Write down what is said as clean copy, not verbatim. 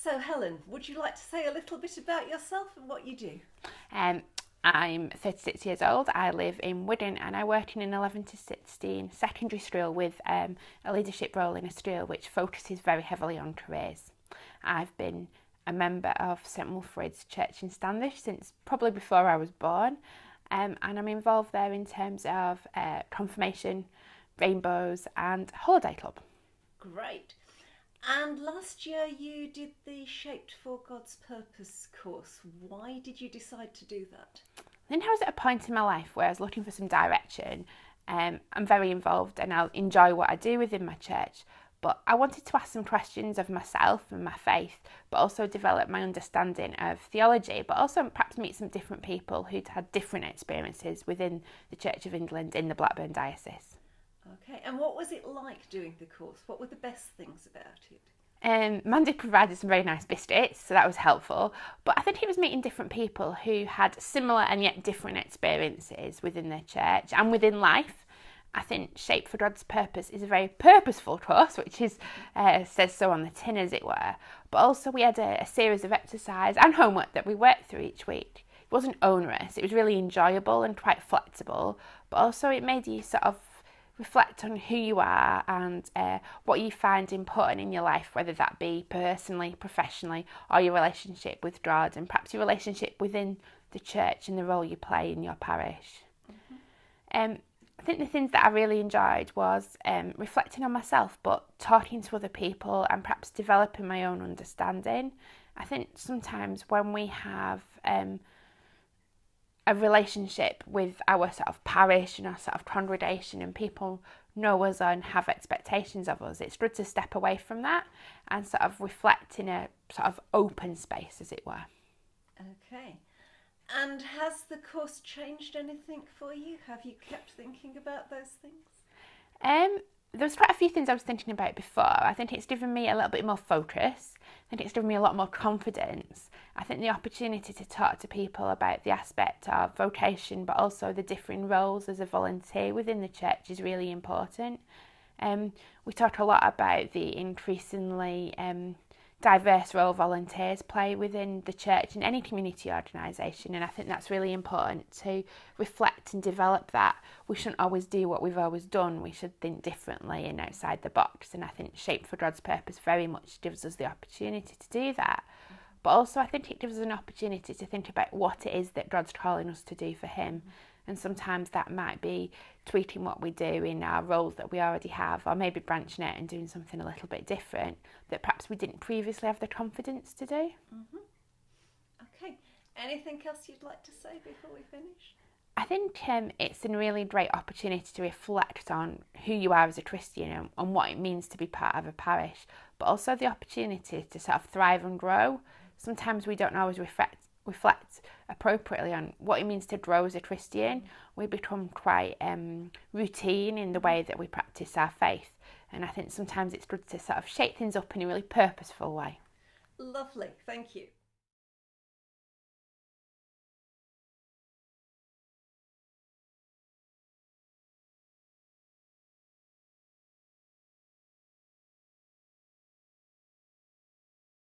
So Helen, would you like to say a little bit about yourself and what you do? I'm 36 years old, I live in Widden and I work in an 11 to 16 secondary school with a leadership role in a school which focuses very heavily on careers. I've been a member of St Wilfrid's Church in Standish since probably before I was born, and I'm involved there in terms of confirmation, rainbows and holiday club. Great. And last year you did the Shaped for God's Purpose course. Why did you decide to do that? Then I was at a point in my life where I was looking for some direction. I'm very involved and I enjoy what I do within my church, but I wanted to ask some questions of myself and my faith, but also develop my understanding of theology, but also perhaps meet some different people who'd had different experiences within the Church of England in the Blackburn Diocese. Okay, and what was it like doing the course? What were the best things about it? Mandy provided some very nice biscuits, so that was helpful. But I think it was meeting different people who had similar and yet different experiences within their church and within life. I think Shape for God's Purpose is a very purposeful course, which is says so on the tin, as it were. But also we had a series of exercise and homework that we worked through each week. It wasn't onerous, it was really enjoyable and quite flexible, but also it made you sort of reflect on who you are and what you find important in your life, whether that be personally, professionally, or your relationship with God and perhaps your relationship within the church and the role you play in your parish. I think the things that I really enjoyed was reflecting on myself, but talking to other people and perhaps developing my own understanding. I think sometimes when we have a relationship with our sort of parish and our sort of congregation and people know us and have expectations of us, it's good to step away from that and sort of reflect in a sort of open space, as it were. Okay. And has the course changed anything for you? Have you kept thinking about those things? There was quite a few things I was thinking about before. I think it's given me a little bit more focus. I think it's given me a lot more confidence. I think the opportunity to talk to people about the aspect of vocation, but also the differing roles as a volunteer within the church is really important. We talk a lot about the increasingly diverse role volunteers play within the church and any community organisation, and I think that's really important to reflect and develop that. We shouldn't always do what we've always done, we should think differently and outside the box, and I think Shape for God's Purpose very much gives us the opportunity to do that. But also I think it gives us an opportunity to think about what it is that God's calling us to do for him. And sometimes that might be tweaking what we do in our roles that we already have, or maybe branching out and doing something a little bit different that perhaps we didn't previously have the confidence to do. Okay. Anything else you'd like to say before we finish? I think it's a really great opportunity to reflect on who you are as a Christian and what it means to be part of a parish, but also the opportunity to sort of thrive and grow. Sometimes we don't always reflect appropriately on what it means to grow as a Christian. We become quite routine in the way that we practice our faith, and I think sometimes it's good to sort of shake things up in a really purposeful way. Lovely, thank you.